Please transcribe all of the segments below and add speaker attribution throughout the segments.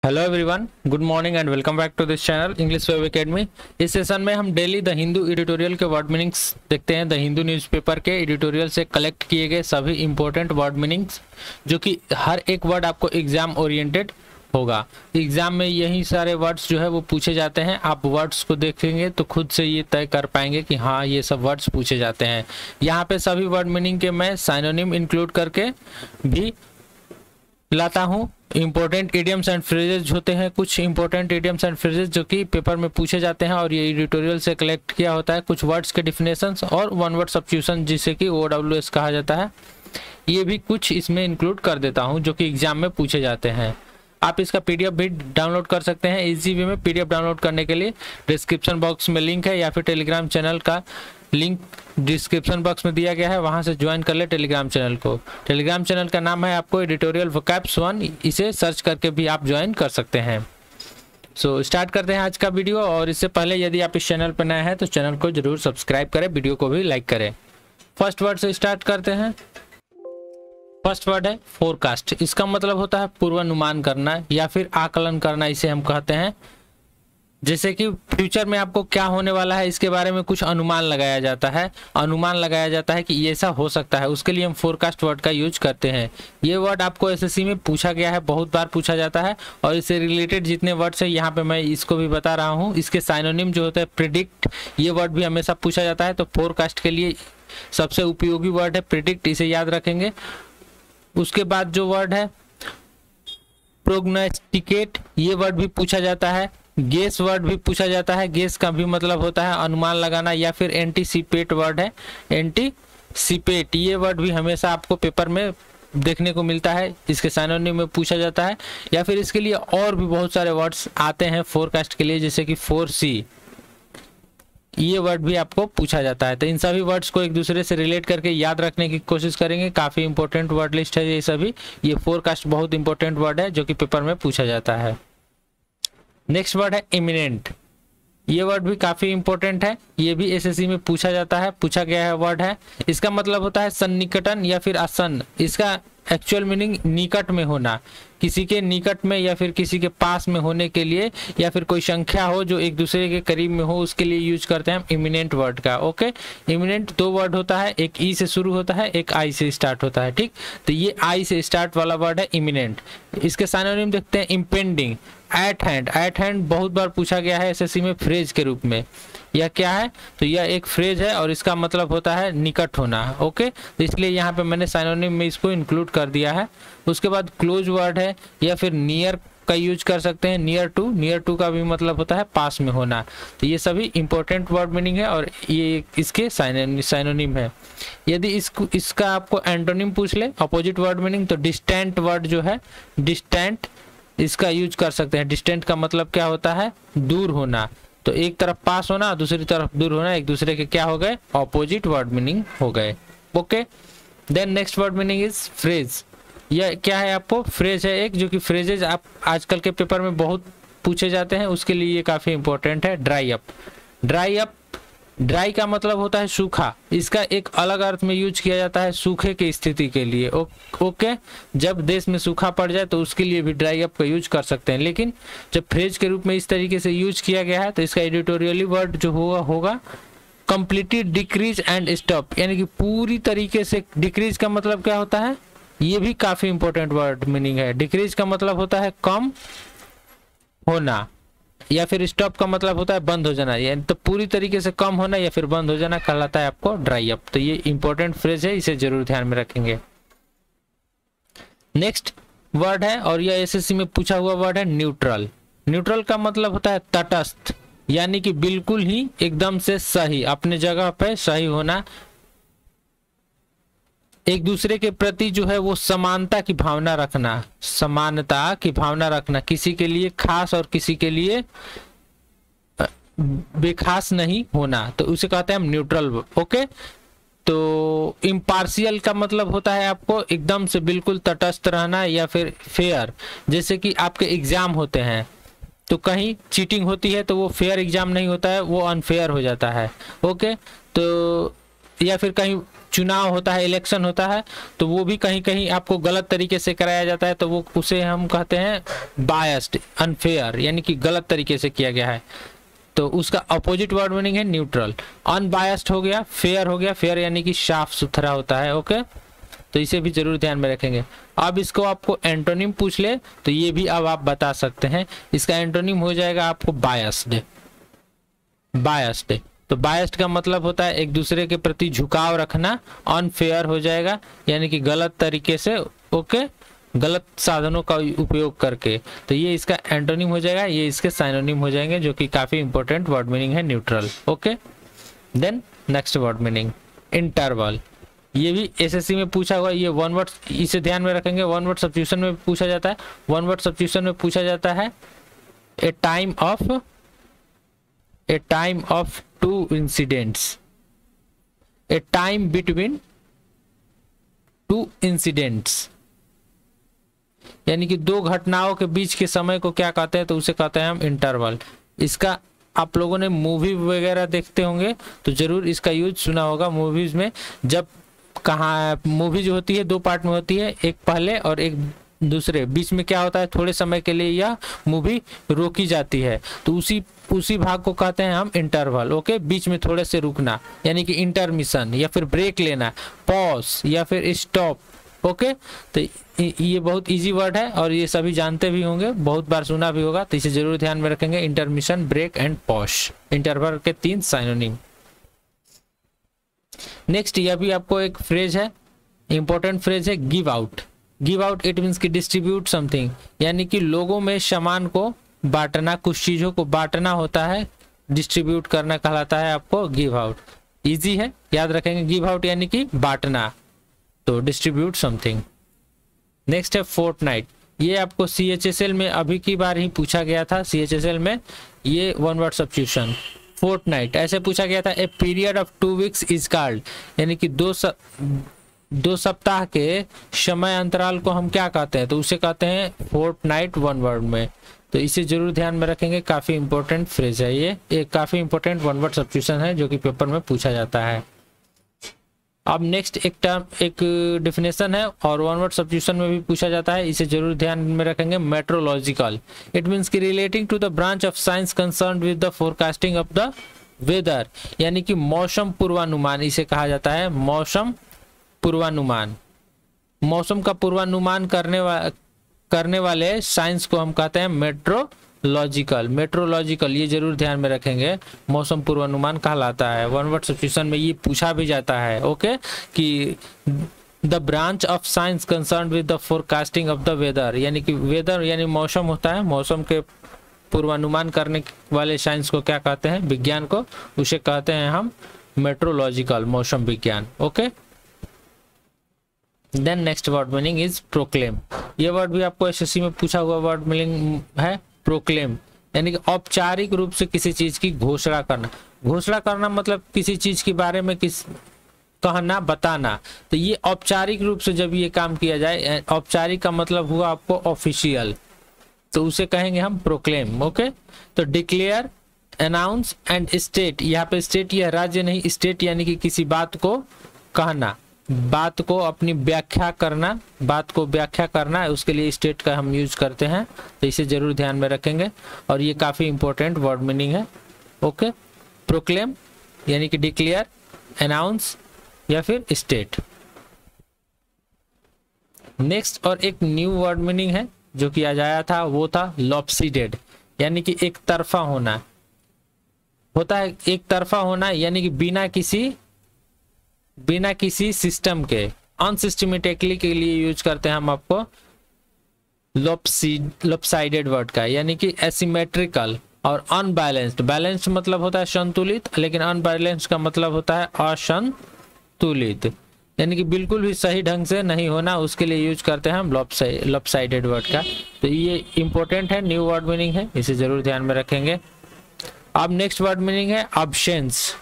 Speaker 1: Hello everyone, good morning and welcome back to this channel English web academy. इस session में हम daily the Hindu editorial के word meanings देखते हैं। The Hindu newspaper के एडिटोरियल से कलेक्ट किए गए सभी इंपॉर्टेंट वर्ड मीनिंग्स, जो कि हर एक वर्ड आपको एग्जाम ओरिएंटेड होगा। एग्जाम में यही सारे वर्ड्स जो है वो पूछे जाते हैं। आप वर्ड्स को देखेंगे तो खुद से ये तय कर पाएंगे कि हाँ, ये सब वर्ड्स पूछे जाते हैं। यहाँ पे सभी वर्ड मीनिंग के मैं साइनोनिम इंक्लूड करके भी लाता हूँ। इंपॉर्टेंट इडियम्स एंड फ्रेजेज होते हैं, कुछ इंपॉर्टेंट इडियम्स एंड फ्रेजेज जो कि पेपर में पूछे जाते हैं और ये एडिटोरियल से कलेक्ट किया होता है। कुछ वर्ड्स के डिफिनेशंस और वन वर्ड सब्स्टिट्यूशन जिसे कि OWS कहा जाता है, ये भी कुछ इसमें इंक्लूड कर देता हूँ जो कि एग्जाम में पूछे जाते हैं। आप इसका PDF भी डाउनलोड कर सकते हैं इजी वे में। PDF डाउनलोड करने के लिए डिस्क्रिप्शन बॉक्स में लिंक है या फिर टेलीग्राम चैनल का लिंक डिस्क्रिप्शन बॉक्स में दिया गया है, वहां से ज्वाइन कर ले टेलीग्राम चैनल को। टेलीग्राम चैनल का नाम है आपको एडिटोरियल वोकैब्स 1, इसे सर्च करके भी आप ज्वाइन कर सकते हैं। सो स्टार्ट करते हैं आज का वीडियो। और इससे पहले यदि आप इस चैनल पर नए हैं तो चैनल को जरूर सब्सक्राइब करें, वीडियो को भी लाइक करें। फर्स्ट वर्ड से स्टार्ट करते हैं। फर्स्ट वर्ड है फोरकास्ट। इसका मतलब होता है पूर्वानुमान करना या फिर आकलन करना, इसे हम कहते हैं। जैसे कि फ्यूचर में आपको क्या होने वाला है इसके बारे में कुछ अनुमान लगाया जाता है। अनुमान लगाया जाता है कि ये ऐसा हो सकता है, उसके लिए हम फोरकास्ट वर्ड का यूज करते हैं। ये वर्ड आपको SSC में पूछा गया है, बहुत बार पूछा जाता है। और इससे रिलेटेड जितने वर्ड्स हैं यहाँ पे मैं इसको भी बता रहा हूँ। इसके साइनोनिम जो होता है प्रिडिक्ट, ये वर्ड भी हमेशा पूछा जाता है। तो फोरकास्ट के लिए सबसे उपयोगी वर्ड है प्रिडिक्ट, इसे याद रखेंगे। उसके बाद जो वर्ड है प्रोग्नोस्टिकेट, ये वर्ड भी पूछा जाता है। गेस वर्ड भी पूछा जाता है। गेस का भी मतलब होता है अनुमान लगाना। या फिर एंटीसिपेट वर्ड है, एंटीसिपेट, ये वर्ड भी हमेशा आपको पेपर में देखने को मिलता है, इसके साइनोनिम में पूछा जाता है। या फिर इसके लिए और भी बहुत सारे वर्ड्स आते हैं फोरकास्ट के लिए, जैसे कि 4C, ये वर्ड भी आपको पूछा जाता है। तो इन सभी वर्ड्स को एक दूसरे से रिलेट करके याद रखने की कोशिश करेंगे। काफी इंपॉर्टेंट वर्ड लिस्ट है ये सभी। ये फोरकास्ट बहुत इंपॉर्टेंट वर्ड है जो कि पेपर में पूछा जाता है। नेक्स्ट वर्ड है इमिनेंट। ये वर्ड भी काफी इंपॉर्टेंट है, ये भी SSC में पूछा जाता है, पूछा गया है वर्ड है। इसका मतलब होता है सन्निकटन या फिर आसन्न। इसका एक्चुअल मीनिंग निकट में होना, किसी के निकट में या फिर किसी के पास में होने के लिए, या फिर कोई संख्या हो जो एक दूसरे के करीब में हो, उसके लिए यूज करते हैं हम इमिनेंट वर्ड का। ओके, इमिनेंट दो वर्ड होता है, एक ई से शुरू होता है, एक आई से स्टार्ट होता है। ठीक, तो ये आई से स्टार्ट वाला वर्ड है इमिनेंट। इसके साइनोनिम देखते हैं impending, eight hand. Eight hand बहुत बार पूछा गया है SSC में फ्रेज के रूप में। यह क्या है? तो यह एक फ्रेज है और इसका मतलब होता है निकट होना। ओके, तो इसलिए यहाँ पे मैंने साइनोनिम में इसको इंक्लूड कर दिया है। उसके बाद क्लोज वर्ड है या फिर नियर का यूज कर सकते हैं। नियर टू, नियर टू का भी मतलब होता है पास में होना। तो ये सभी इंपॉर्टेंट वर्ड मीनिंग है और ये इसके साइनोनिम है। यदि इसका आपको एंटोनिम पूछ ले, अपोजिट वर्ड मीनिंग, तो डिस्टेंट वर्ड जो है, डिस्टेंट, इसका यूज कर सकते हैं। डिस्टेंट का मतलब क्या होता है? दूर होना। तो एक तरफ पास होना, दूसरी तरफ दूर होना, एक दूसरे के क्या हो गए? ऑपोजिट वर्ड मीनिंग हो गए। Okay, then next word meaning is phrase. यह क्या है? आपको फ्रेज है एक, जो कि फ्रेजेज आप आजकल के पेपर में बहुत पूछे जाते हैं, उसके लिए ये काफी इंपॉर्टेंट है। Dry up. Dry up, dry का मतलब होता है सूखा। इसका एक अलग अर्थ में यूज किया जाता है सूखे की स्थिति के लिए। ओके, जब देश में सूखा पड़ जाए तो उसके लिए भी ड्राई अप का यूज कर सकते हैं। लेकिन जब फ्रेज के रूप में इस तरीके से यूज किया गया है तो इसका एडिटोरियली वर्ड जो होगा कंप्लीटली डिक्रीज एंड स्टॉप, यानी कि पूरी तरीके से। डिक्रीज का मतलब क्या होता है? ये भी काफी इंपॉर्टेंट वर्ड मीनिंग है। डिक्रीज का मतलब होता है कम होना, या फिर स्टॉप का मतलब होता है बंद हो जाना, यानी तो पूरी तरीके से कम होना या फिर बंद हो जाना कहलाता है आपको ड्राई अप। तो ये इंपॉर्टेंट फ्रेज है, इसे जरूर ध्यान में रखेंगे। नेक्स्ट वर्ड है और यह SSC में पूछा हुआ वर्ड है न्यूट्रल। न्यूट्रल का मतलब होता है तटस्थ, यानी कि बिल्कुल ही एकदम से सही, अपने जगह पे सही होना। एक दूसरे के प्रति जो है वो समानता की भावना रखना, समानता की भावना रखना, किसी के लिए खास और किसी के लिए बेखास नहीं होना, तो उसे कहते हैं हम न्यूट्रल। ओके, तो इम्पार्शियल का मतलब होता है आपको एकदम से बिल्कुल तटस्थ रहना या फिर फेयर। जैसे कि आपके एग्जाम होते हैं तो कहीं चीटिंग होती है तो वो फेयर एग्जाम नहीं होता है, वो अनफेयर हो जाता है। ओके, तो या फिर कहीं चुनाव होता है, इलेक्शन होता है, तो वो भी कहीं कहीं आपको गलत तरीके से कराया जाता है, तो वो उसे हम कहते हैं बायस्ड, अनफेयर, यानी कि गलत तरीके से किया गया है। तो उसका अपोजिट वर्ड मीनिंग है न्यूट्रल। अनबायस्ड हो गया, फेयर हो गया, फेयर यानी कि साफ सुथरा होता है। ओके, तो इसे भी जरूर ध्यान में रखेंगे। अब इसको आपको एंटोनिम पूछ ले तो ये भी अब आप बता सकते हैं। इसका एंटोनिम हो जाएगा आपको बायस्ड। बायस्ड, तो बायस्ड का मतलब होता है एक दूसरे के प्रति झुकाव रखना। अनफेयर हो जाएगा यानी कि गलत तरीके से, ओके, गलत साधनों का उपयोग करके। तो ये इसका एंटोनिम हो जाएगा, ये इसके साइनोनिम हो जाएंगे, जो कि काफी इंपॉर्टेंट वर्ड मीनिंग है neutral. Okay, then next word meaning interval. ये भी एसएससी में पूछा हुआ, ये वन वर्ड, इसे ध्यान में रखेंगे। वन वर्ड सब्स्टिट्यूशन में पूछा जाता है। वन वर्ड सब्स्टिट्यूशन में पूछा जाता है a time of two incidents, a time between two incidents, यानी कि दो घटनाओं के बीच के समय को क्या कहते हैं, तो उसे कहते हैं हम इंटरवल। इसका आप लोगों ने मूवी वगैरह देखते होंगे तो जरूर इसका यूज सुना होगा। मूवीज में जब कहाँ मूवी जो होती है दो पार्ट में होती है, एक पहले और एक दूसरे, बीच में क्या होता है, थोड़े समय के लिए यह मूवी रोकी जाती है, तो उसी भाग को कहते हैं हम इंटरवल। ओके, बीच में थोड़े से रुकना यानी कि इंटरमिशन, या फिर ब्रेक लेना, पॉज या फिर स्टॉप। ओके, तो ये बहुत इजी वर्ड है और ये सभी जानते भी होंगे, बहुत बार सुना भी होगा, तो इसे जरूर ध्यान में रखेंगे। Intermission, break and pause, interval के 3 साइनोनिम। नेक्स्ट, यह भी आपको एक फ्रेज है, इंपॉर्टेंट फ्रेज है, give out. Give out it means कि डिस्ट्रीब्यूट समथिंग, यानी कि लोगों में सामान को बांटना, कुछ चीजों को बांटना होता है, डिस्ट्रीब्यूट करना कहलाता है आपको गिव आउट। इजी है, याद रखेंगे, गिव आउट यानी कि बांटना, तो डिस्ट्रीब्यूट समथिंग। नेक्स्ट है फोर्टनाइट। ये आपको CHSL में अभी की बार ही पूछा गया था। CHSL में ये वन वर्ड सब्स्टिट्यूशन फोर्टनाइट ऐसे पूछा गया था। A period of 2 weeks is called, यानी कि दो सप्ताह के समय अंतराल को हम क्या कहते हैं, तो उसे कहते हैं फोर्टनाइट वन वर्ड में। तो इसे जरूर ध्यान में रखेंगे, काफी इंपॉर्टेंट फ्रेज है ये, एक काफी इंपॉर्टेंट वन वर्ड सब्स्टिट्यूशन है जो कि पेपर में पूछा जाता है। अब नेक्स्ट एक टर्म, एक डेफिनेशन है और वन वर्ड सब्स्टिट्यूशन में भी पूछा जाता है, इसे जरूर ध्यान में रखेंगे। मेट्रोलॉजिकल, इट मीन्स की relating to the branch of science concern with the forecasting of the weather, यानी कि मौसम पूर्वानुमान इसे कहा जाता है। मौसम पूर्वानुमान, मौसम का पूर्वानुमान करने वाले साइंस को हम कहते हैं मेट्रोलॉजिकल। मेट्रोलॉजिकल ये जरूर ध्यान में रखेंगे, मौसम पूर्वानुमान कहलाता है। वन वर्ड सब्स्टिट्यूशन में ये पूछा भी जाता है, ओके, कि the branch of science concern with the forecasting of the weather, यानी कि वेदर यानी मौसम होता है, मौसम के पूर्वानुमान करने वाले साइंस को क्या कहते हैं, विज्ञान को, उसे कहते हैं हम मेट्रोलॉजिकल, मौसम विज्ञान। Okay, then next word meaning is proclaim. ये वर्ड भी आपको एसएससी में पूछा हुआ वर्ड मीनिंग है, प्रोक्लेम, यानी कि औपचारिक रूप से किसी चीज की घोषणा करना। घोषणा करना मतलब किसी चीज के बारे में कहना, बताना। तो ये औपचारिक रूप से जब ये काम किया जाए, औपचारिक का मतलब हुआ आपको ऑफिशियल, तो उसे कहेंगे हम प्रोक्लेम। ओके, तो डिक्लेयर, अनाउंस एंड स्टेट। यहाँ पे स्टेट यह राज्य नहीं, स्टेट यानी कि किसी बात को कहना, बात को अपनी व्याख्या करना, बात को व्याख्या करना है, उसके लिए स्टेट का हम यूज करते हैं, तो इसे जरूर ध्यान में रखेंगे और ये काफी इंपॉर्टेंट वर्ड मीनिंग है। ओके, प्रोक्लेम यानी कि डिक्लेयर, अनाउंस या फिर स्टेट। नेक्स्ट और एक न्यू वर्ड मीनिंग है जो कि आज आया था, वो था लॉपसीडेड, यानी कि एक तरफा होना होता है। एक तरफा होना यानी कि बिना किसी सिस्टम के, अनसिस्टमेटिकली के लिए यूज करते हैं हम आपको लॉपसाइडेड वर्ड का, यानी कि एसिमेट्रिकल और अनबैलेंस्ड। बैलेंस्ड मतलब होता है संतुलित, लेकिन अनबैलेंस्ड का मतलब होता है असंतुलित, यानी कि बिल्कुल भी सही ढंग से नहीं होना, उसके लिए यूज करते हैं हम लॉपसाइडेड वर्ड का। तो ये इंपॉर्टेंट है, न्यू वर्ड मीनिंग है, इसे जरूर ध्यान में रखेंगे। अब नेक्स्ट वर्ड मीनिंग है ऑब्सेंस।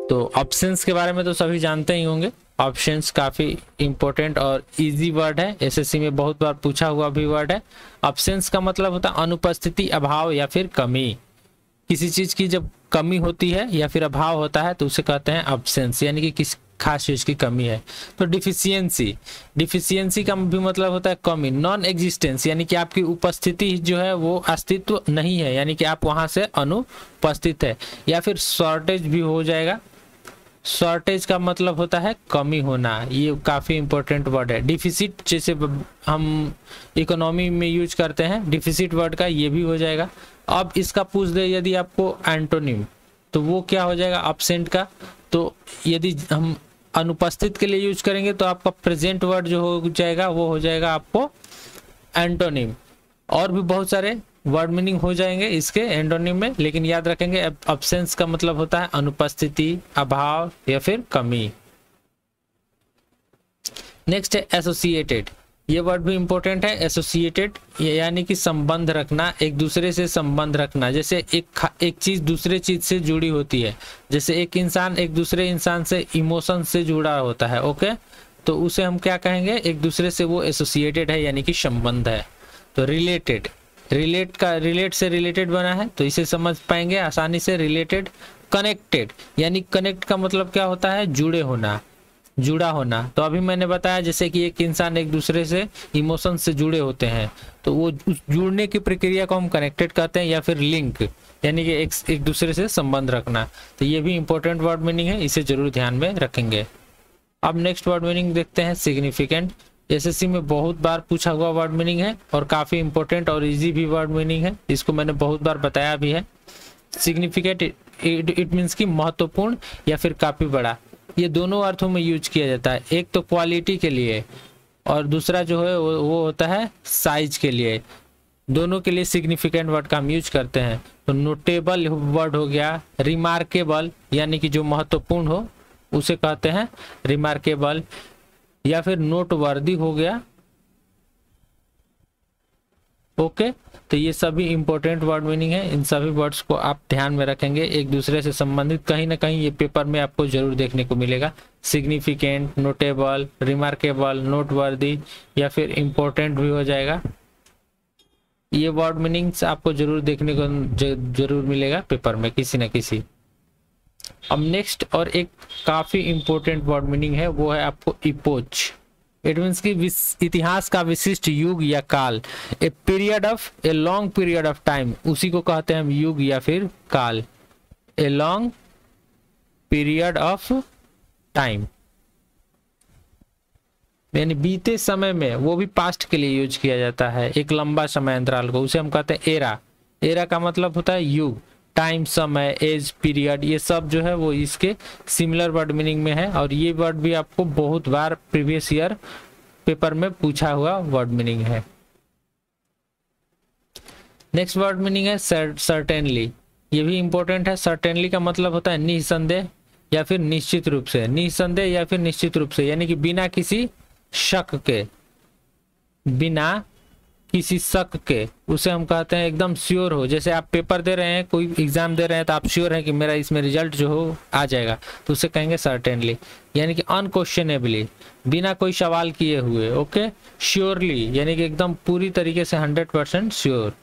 Speaker 1: तो ऑब्सेंस के बारे में तो सभी जानते ही होंगे। ऑब्सेंस काफी इंपॉर्टेंट और इजी वर्ड है, एसएससी में बहुत बार पूछा हुआ भी वर्ड है। ऑब्सेंस का मतलब होता है अनुपस्थिति, अभाव या फिर कमी। किसी चीज की जब कमी होती है या फिर अभाव होता है तो उसे कहते हैं अब्सेंस, यानी कि किस खास चीज की कमी है। तो डिफिशियंसी, डिफिशियंसी का भी मतलब होता है कमी। नॉन एग्जिस्टेंस, यानी कि आपकी उपस्थिति जो है वो अस्तित्व नहीं है, यानी कि आप वहां से अनुपस्थित है। या फिर शॉर्टेज भी हो जाएगा। शॉर्टेज का मतलब होता है कमी होना, ये काफी इंपॉर्टेंट वर्ड है। डिफिसिट जैसे हम इकोनॉमी में यूज करते हैं, डिफिसिट वर्ड का ये भी हो जाएगा। अब इसका पूछ दे यदि आपको एंटोनिम, तो वो क्या हो जाएगा अब्सेंट का। तो यदि हम अनुपस्थित के लिए यूज करेंगे तो आपका प्रेजेंट वर्ड जो हो जाएगा वो हो जाएगा आपको एंटोनिम। और भी बहुत सारे वर्ड मीनिंग हो जाएंगे इसके एंटोनिम में, लेकिन याद रखेंगे अब्सेंस का मतलब होता है अनुपस्थिति, अभाव या फिर कमी। नेक्स्ट है एसोसिएटेड, ये वर्ड भी इंपॉर्टेंट है। एसोसिएटेड यानी कि संबंध रखना, एक दूसरे से संबंध रखना। जैसे एक चीज दूसरे चीज से जुड़ी होती है, जैसे एक इंसान एक दूसरे इंसान से इमोशन से जुड़ा होता है, ओके, तो उसे हम क्या कहेंगे, एक दूसरे से वो एसोसिएटेड है यानी कि संबंध है। तो रिलेटेड, रिलेट का रिलेट से रिलेटेड बना है तो इसे समझ पाएंगे आसानी से। रिलेटेड। कनेक्टेड, यानी कनेक्ट का मतलब क्या होता है, जुड़े होना, जुड़ा होना। तो अभी मैंने बताया जैसे कि एक इंसान एक दूसरे से इमोशन से जुड़े होते हैं तो वो उस जुड़ने की प्रक्रिया को हम कनेक्टेड कहते हैं। या फिर लिंक, यानी कि एक दूसरे से संबंध रखना। तो ये भी इंपॉर्टेंट वर्ड मीनिंग है, इसे जरूर ध्यान में रखेंगे। अब नेक्स्ट वर्ड मीनिंग देखते हैं, सिग्निफिकेंट। एसएससी में बहुत बार पूछा हुआ वर्ड मीनिंग है और काफी इंपॉर्टेंट और इजी भी वर्ड मीनिंग है, इसको मैंने बहुत बार बताया भी है। सिग्निफिकेंट इट मीन्स की महत्वपूर्ण या फिर काफी बड़ा, ये दोनों अर्थों में यूज किया जाता है। एक तो क्वालिटी के लिए और दूसरा जो है वो होता है साइज के लिए। दोनों के लिए सिग्निफिकेंट वर्ड का हम यूज करते हैं। तो नोटेबल वर्ड हो गया, रिमार्केबल यानी कि जो महत्वपूर्ण हो उसे कहते हैं रिमार्केबल, या फिर नोटवर्दी हो गया, ओके। तो ये सभी इंपॉर्टेंट वर्ड मीनिंग है, इन सभी वर्ड्स को आप ध्यान में रखेंगे। एक दूसरे से संबंधित कहीं ना कहीं ये पेपर में आपको जरूर देखने को मिलेगा। सिग्निफिकेंट, नोटेबल, रिमार्केबल, नोटवर्दी या फिर इंपॉर्टेंट भी हो जाएगा। ये वर्ड मीनिंग्स आपको जरूर देखने को जरूर मिलेगा पेपर में किसी न किसी। अब नेक्स्ट और एक काफी इंपॉर्टेंट वर्ड मीनिंग है, वो है आपको इपोच। इट मीन्स की इतिहास का विशिष्ट युग या काल, a period of a long period of time, उसी को कहते हैं हम युग या फिर काल। A long period of time यानी बीते समय में, वो भी पास्ट के लिए यूज किया जाता है, एक लंबा समय अंतराल को, उसे हम कहते हैं एरा। एरा का मतलब होता है युग, टाइम, समय, एज, पीरियड, ये सब जो है वो इसके सिमिलर वर्ड मीनिंग में है। और ये वर्ड भी आपको बहुत बार प्रीवियस ईयर पेपर में पूछा हुआ वर्ड मीनिंग है। नेक्स्ट वर्ड मीनिंग है सर्टेनली, ये भी इंपॉर्टेंट है। सर्टेनली का मतलब होता है निसंदेह या फिर निश्चित रूप से। निसंदेह या फिर निश्चित रूप से यानी कि बिना किसी शक के, बिना किसी शक के, उसे हम कहते हैं एकदम श्योर हो। जैसे आप पेपर दे रहे हैं, कोई एग्जाम दे रहे हैं तो आप श्योर हैं कि मेरा इसमें रिजल्ट जो हो आ जाएगा, तो उसे कहेंगे सर्टेनली, यानी कि अनक्वेश्चनेबली, बिना कोई सवाल किए हुए, ओके। श्योरली यानी कि एकदम पूरी तरीके से 100% श्योर।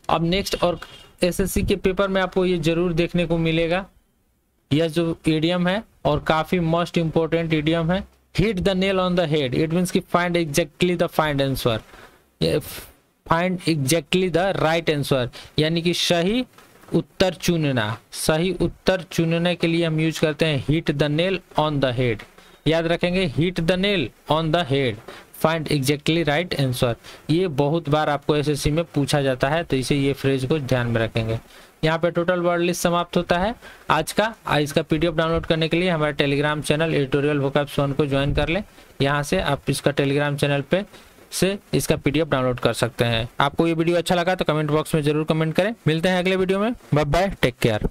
Speaker 1: अब नेक्स्ट और एसएससी के पेपर में आपको ये जरूर देखने को मिलेगा, यह जो इडियम है और काफी मोस्ट इंपोर्टेंट इडियम है, hit the nail on the head. It means की find exactly the find answer, find exactly the right answer, यानी कि सही उत्तर चुनना। सही उत्तर चुनने के लिए हम यूज करते हैं hit the nail on the head. याद रखेंगे, hit the nail on the head, find exactly right answer. ये बहुत बार आपको एसएससी में पूछा जाता है, तो इसे ये फ्रेज को ध्यान में रखेंगे। यहाँ पे टोटल वर्ड लिस्ट समाप्त होता है आज का। इसका पीडीएफ डाउनलोड करने के लिए हमारे टेलीग्राम चैनल एडिटोरियल वोकैब्स 1 को ज्वाइन कर ले। यहाँ से आप इसका टेलीग्राम चैनल पे से इसका पीडीएफ डाउनलोड कर सकते हैं। आपको ये वीडियो अच्छा लगा तो कमेंट बॉक्स में जरूर कमेंट करें। मिलते हैं अगले वीडियो में, बाय बाय, टेक केयर।